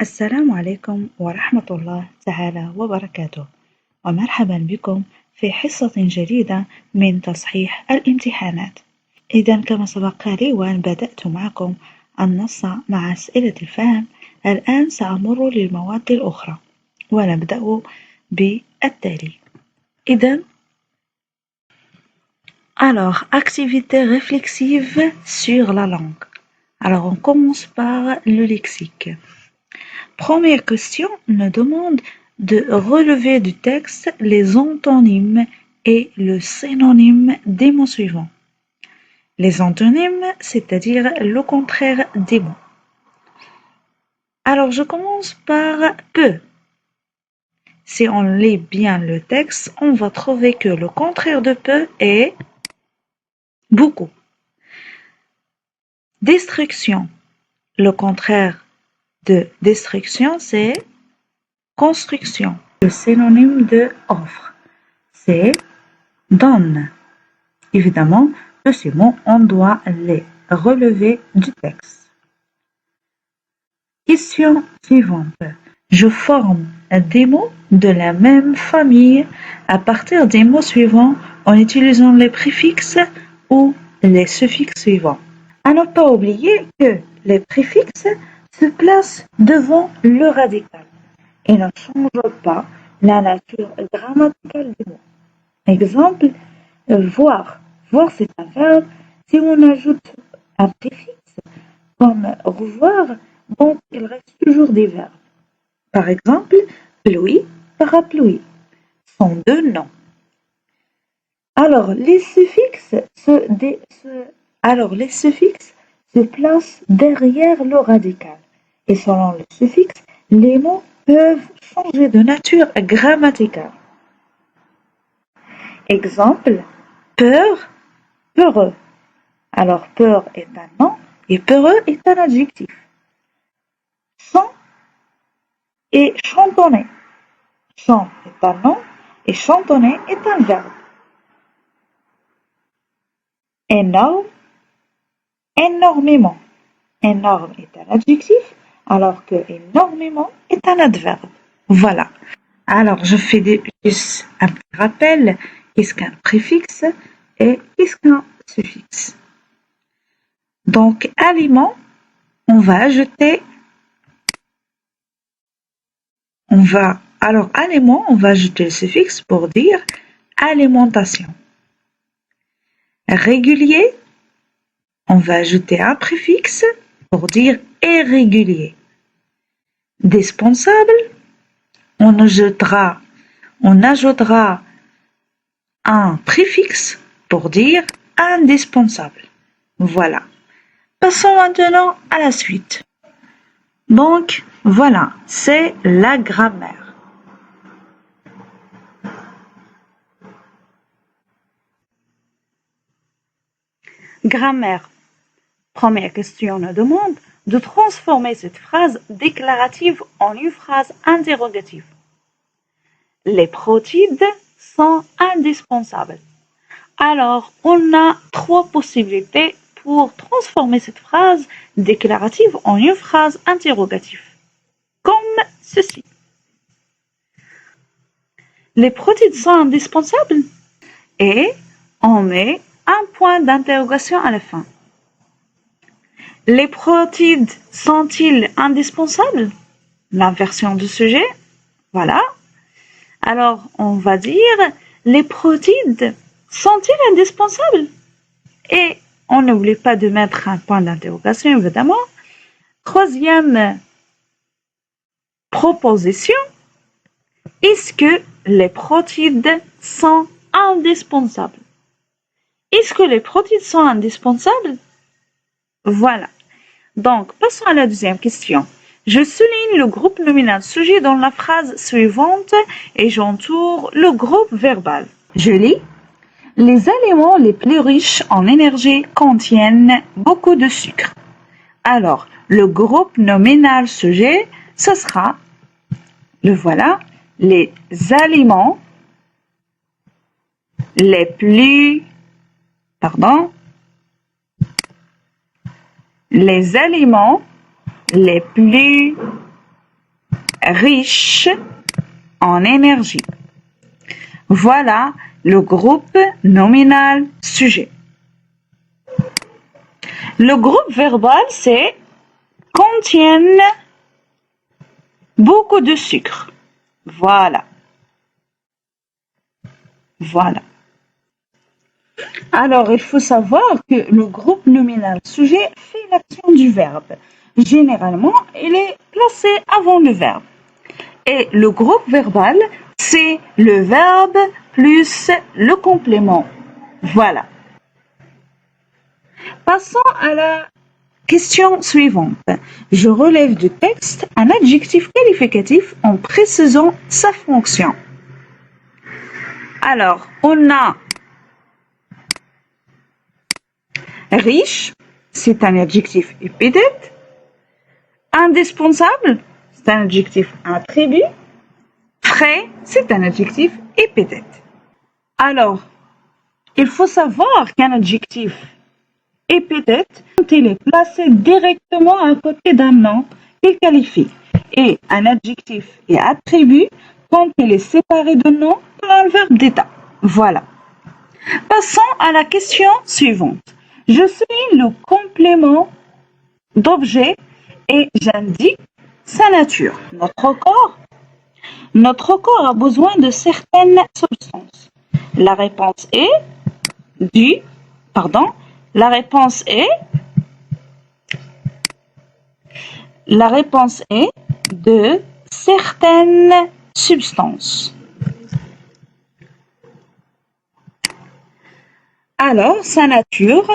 السلام عليكم ورحمة الله تعالى وبركاته، ومرحبا بكم في حصة جديدة من تصحيح الامتحانات. إذا كما سبق لي وأن بدأت معكم النص مع أسئلة الفهم، الآن سأمر للمواد الأخرى ونبدأ بالتالي. إذا Alors, activité réflexive sur la langue. Alors, on commence par le lexique. Première question nous demande de relever du texte les antonymes et le synonyme des mots suivants. Les antonymes, c'est-à-dire le contraire des mots. Alors, je commence par peu. Si on lit bien le texte, on va trouver que le contraire de peu est beaucoup. Destruction. Le contraire de destruction, c'est construction. Le synonyme de offre, c'est donne. Évidemment, de ces mots, on doit les relever du texte. Question suivante. Je forme des mots de la même famille à partir des mots suivants en utilisant les préfixes ou les suffixes suivants. À ne pas oublier que les préfixes se placent devant le radical et ne changent pas la nature grammaticale du mot. Exemple, voir. Voir, c'est un verbe. Si on ajoute un préfixe comme revoir, donc il reste toujours des verbes. Par exemple, pluie, parapluie sont deux noms. Alors, les suffixes se placent derrière le radical. Et selon le suffixe, les mots peuvent changer de nature grammaticale. Exemple, peur, peureux. Alors, peur est un nom et peureux est un adjectif. Chant et chantonner. Chant est un nom et chantonner est un verbe. Énorme, énormément. Énorme est un adjectif, alors que énormément est un adverbe. Voilà. Alors, je fais juste un petit rappel. Qu'est-ce qu'un préfixe et qu'est-ce qu'un suffixe? Donc, aliment, on va ajouter. Aliment, on va ajouter le suffixe pour dire alimentation. Régulier, on va ajouter un préfixe pour dire irrégulier. Dispensable, on ajoutera un préfixe pour dire indispensable. Voilà. Passons maintenant à la suite. Donc, voilà, c'est la grammaire. Grammaire. Première question nous demande de transformer cette phrase déclarative en une phrase interrogative. Les protides sont indispensables. Alors, on a trois possibilités pour transformer cette phrase déclarative en une phrase interrogative. Comme ceci. Les protides sont indispensables et on met un point d'interrogation à la fin. Les protides sont-ils indispensables? L'inversion du sujet. Voilà. Alors, on va dire les protides sont-ils indispensables? Et on n'oublie pas de mettre un point d'interrogation, évidemment. Troisième proposition. Est-ce que les protides sont indispensables? Est-ce que les protides sont indispensables? Voilà. Donc, passons à la deuxième question. Je souligne le groupe nominal sujet dans la phrase suivante et j'entoure le groupe verbal. Je lis. Les aliments les plus riches en énergie contiennent beaucoup de sucre. Alors, le groupe nominal sujet, ce sera, le voilà, les aliments les plus riche en énergie. Voilà le groupe nominal sujet. Le groupe verbal, c'est contiennent beaucoup de sucre. Voilà. Voilà. Alors, il faut savoir que le groupe nominal sujet fait l'action du verbe. Généralement, il est placé avant le verbe. Et le groupe verbal, c'est le verbe plus le complément. Voilà. Passons à la question suivante. Je relève du texte un adjectif qualificatif en précisant sa fonction. Alors, on a riche, c'est un adjectif épithète. Indispensable, c'est un adjectif attribut. Frais, c'est un adjectif épithète. Alors, il faut savoir qu'un adjectif épithète, quand il est placé directement à côté d'un nom, il qualifie. Et un adjectif est attribut quand il est séparé de nom par un verbe d'état. Voilà. Passons à la question suivante. Je souligne le complément d'objet et j'indique sa nature. Notre corps a besoin de certaines substances. La réponse est de certaines substances. Alors, sa nature,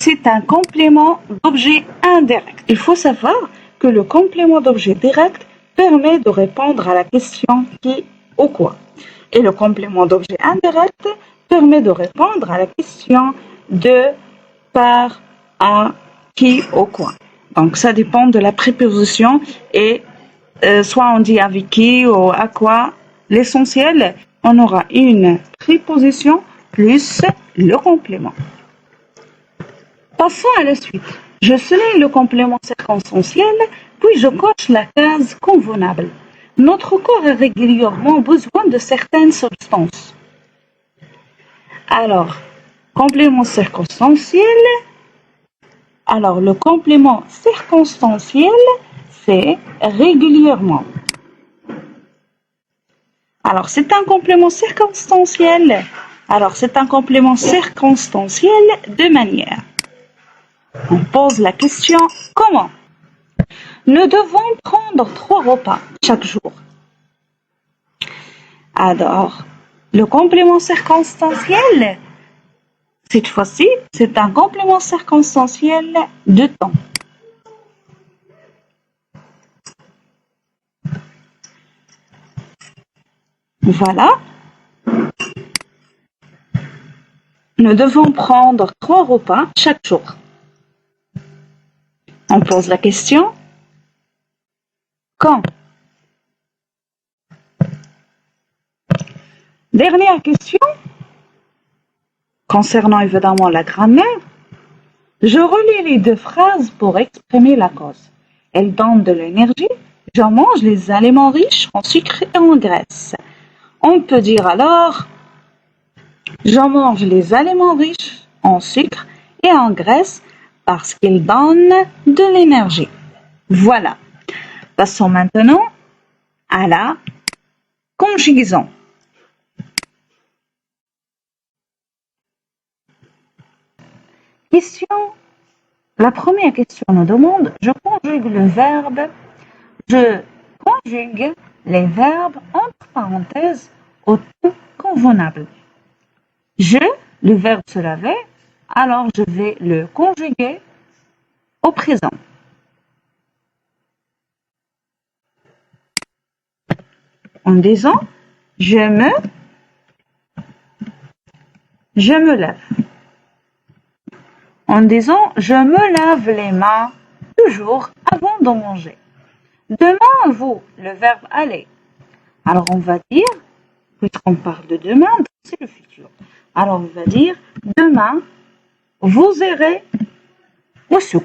c'est un complément d'objet indirect. Il faut savoir que le complément d'objet direct permet de répondre à la question qui ou quoi. Et le complément d'objet indirect permet de répondre à la question de par, à, qui ou quoi. Donc, ça dépend de la préposition et soit on dit avec qui ou à quoi. L'essentiel, on aura une préposition plus le complément. Passons à la suite. Je souligne le complément circonstanciel, puis je coche la case convenable. Notre corps a régulièrement besoin de certaines substances. Alors, complément circonstanciel. Alors, le complément circonstanciel, c'est régulièrement. Alors, c'est un complément circonstanciel. De manière. On pose la question comment? Nous devons prendre 3 repas chaque jour. Alors, le complément circonstanciel, cette fois-ci, c'est un complément circonstanciel de temps. Voilà. Nous devons prendre 3 repas chaque jour. On pose la question quand? Dernière question, concernant évidemment la grammaire, je relis les 2 phrases pour exprimer la cause. Elles donnent de l'énergie. Je mange les aliments riches en sucre et en graisse. On peut dire alors, je mange les aliments riches en sucre et en graisse parce qu'ils donnent de l'énergie. Voilà. Passons maintenant à la conjugaison. La première question nous demande, je conjugue les verbes entre parenthèses au temps convenable. Le verbe se laver, alors je vais le conjuguer au présent. En disant, je me lave. En disant, je me lave les mains toujours avant de manger. Demain, vous, le verbe aller. Alors, on va dire, puisqu'on parle de demain, c'est le futur. Alors, on va dire, demain, vous irez au souk.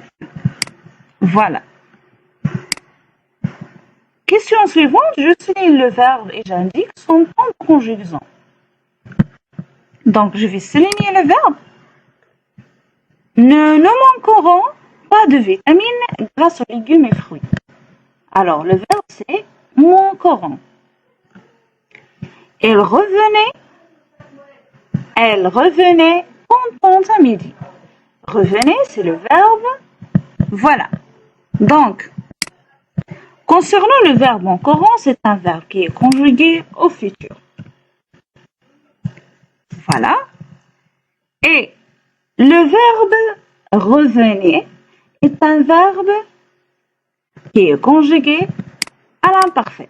Voilà. Question suivante, je souligne le verbe et j'indique son temps de conjugaison. Donc, je vais souligner le verbe. Nous manquerons pas de vitamines grâce aux légumes et fruits. Alors, le verbe, c'est manqueront. Elle revenait contente à midi. Revenez, c'est le verbe. Voilà. Donc, concernant le verbe manqueront, c'est un verbe qui est conjugué au futur. Voilà. Et le verbe revenez est un verbe qui est conjugué à l'imparfait.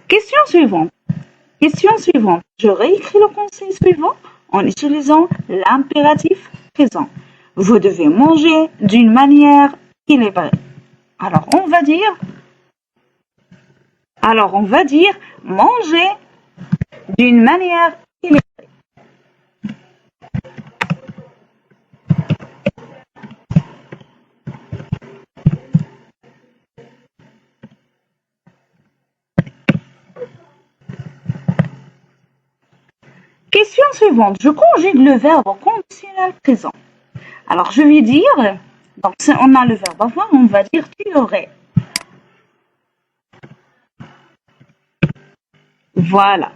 Question suivante. Je réécris le conseil suivant en utilisant l'impératif présent. Vous devez manger d'une manière équilibrée. Alors, on va dire manger d'une manière équilibrée. Question suivante. Je conjugue le verbe au conditionnel présent. Alors, je vais dire, donc on a le verbe avoir, on va dire tu aurais. Voilà.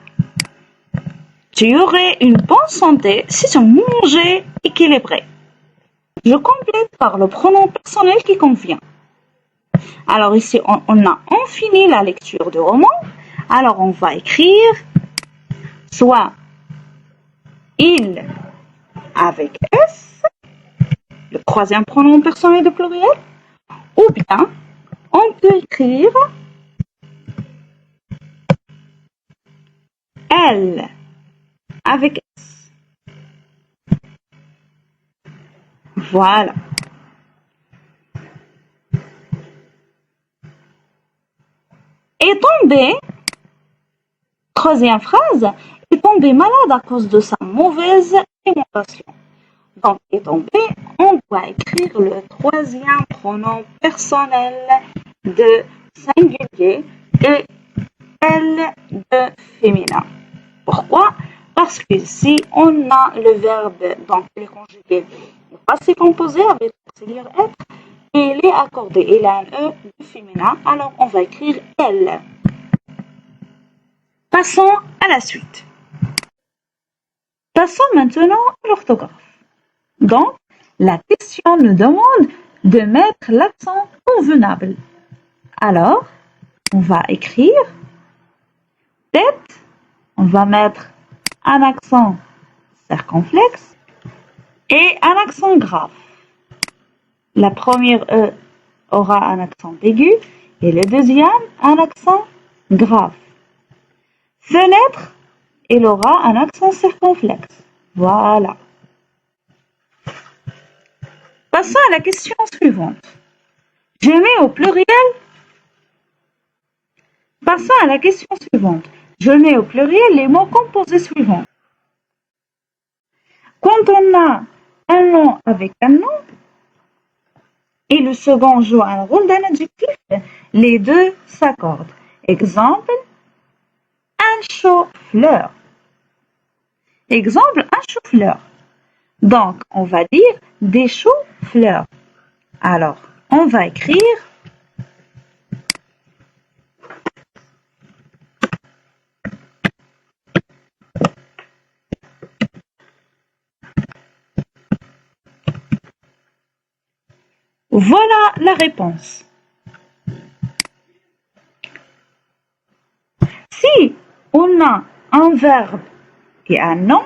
Tu aurais une bonne santé si tu mangeais équilibré. Je complète par le pronom personnel qui convient. Alors ici, on a fini la lecture du roman. Alors on va écrire soit il avec S, le troisième pronom personnel de pluriel, ou bien on peut écrire elle avec S. Voilà. Est tombé, troisième phrase, est tombé malade à cause de sa mauvaise alimentation. Donc, est tombé, on doit écrire le troisième pronom personnel de singulier et elle de féminin. Pourquoi? Parce que si on a le verbe, donc il est conjugué au passé composé avec l'auxiliaire être, et il est accordé, il a un E de féminin, alors on va écrire elle. Passons à la suite. Passons maintenant à l'orthographe. Donc, la question nous demande de mettre l'accent convenable. Alors, on va écrire tête, on va mettre un accent circonflexe et un accent grave. La première E aura un accent aigu et le deuxième un accent grave. Fenêtre, il aura un accent circonflexe. Voilà. Passons à la question suivante. Je mets au pluriel. Passons à la question suivante. Je mets au pluriel les mots composés suivants. Quand on a un nom avec un nom et le second joue un rôle d'un adjectif, les deux s'accordent. Exemple, un chou-fleur. Exemple, un chou-fleur. Donc, on va dire des choux-fleurs. Alors, on va écrire voilà la réponse. Si on a un verbe et un nom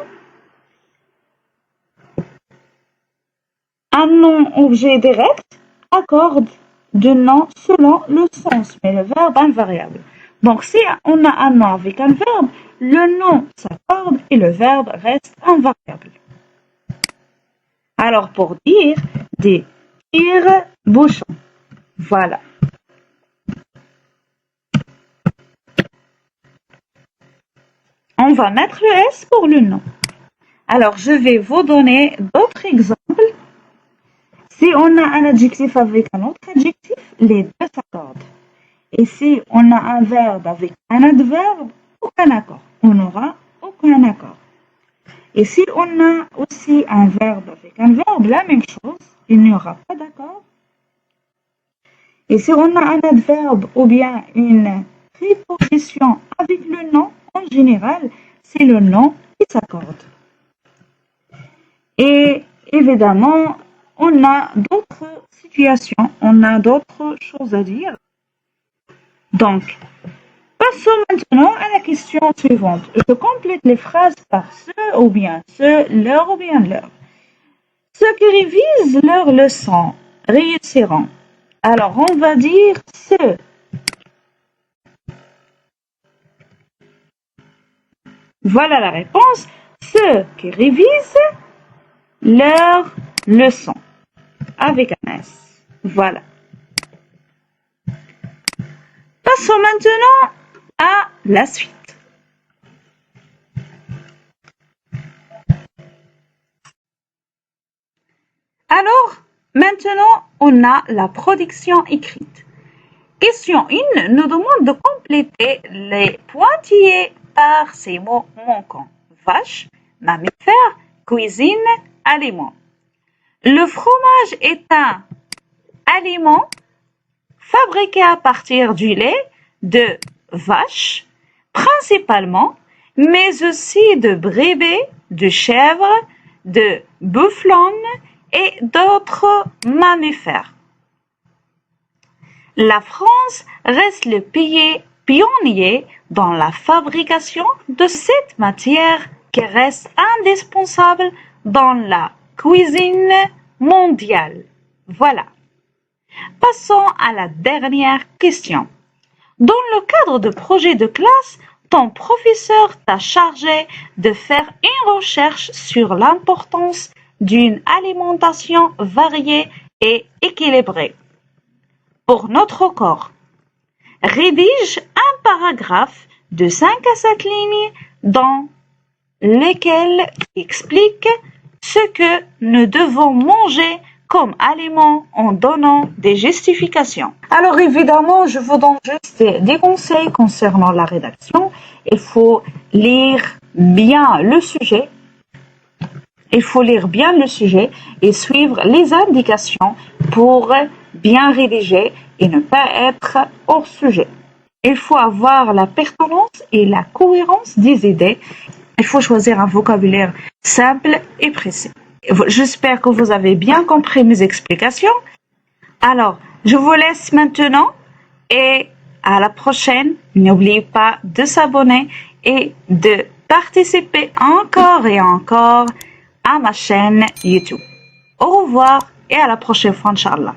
objet direct accorde de nom selon le sens, mais le verbe invariable. Donc, si on a un nom avec un verbe, le nom s'accorde et le verbe reste invariable. Alors, pour dire des tire-bouchons, voilà. On va mettre le S pour le nom. Alors, je vais vous donner d'autres exemples. Si on a un adjectif avec un autre adjectif, les deux s'accordent. Et si on a un verbe avec un adverbe, aucun accord. On n'aura aucun accord. Et si on a aussi un verbe avec un verbe, la même chose, il n'y aura pas d'accord. Et si on a un adverbe ou bien une préposition avec le nom, en général, c'est le nom qui s'accorde. Et évidemment, on a d'autres situations, on a d'autres choses à dire. Donc, passons maintenant à la question suivante. Je complète les phrases par ce ou bien ce, leur ou bien leur. Ceux qui révisent leurs leçons réussiront. Alors, on va dire ceux. Voilà la réponse. Ceux qui révisent leurs leçons. Avec un S. Voilà. Passons maintenant à la suite. Alors, maintenant, on a la production écrite. Question 1 nous demande de compléter les pointillés par ces mots manquants. Vache, mammifère, cuisine, aliment. Le fromage est un aliment fabriqué à partir du lait de vache, principalement, mais aussi de brebis, de chèvres, de bufflons et d'autres mammifères. La France reste le pays pionnier dans la fabrication de cette matière qui reste indispensable dans la cuisine mondiale. Voilà. Passons à la dernière question. Dans le cadre de projet de classe, ton professeur t'a chargé de faire une recherche sur l'importance d'une alimentation variée et équilibrée pour notre corps. Rédige un paragraphe de 5 à 7 lignes dans lequel tu expliques ce que nous devons manger comme aliment en donnant des justifications. Alors évidemment, je vous donne juste des conseils concernant la rédaction. Il faut lire bien le sujet. Il faut lire bien le sujet et suivre les indications pour bien rédiger et ne pas être hors sujet. Il faut avoir la pertinence et la cohérence des idées. Il faut choisir un vocabulaire simple et précis. J'espère que vous avez bien compris mes explications. Alors, je vous laisse maintenant et à la prochaine. N'oubliez pas de s'abonner et de participer encore et encore à ma chaîne YouTube. Au revoir et à la prochaine fois, Inch'Allah.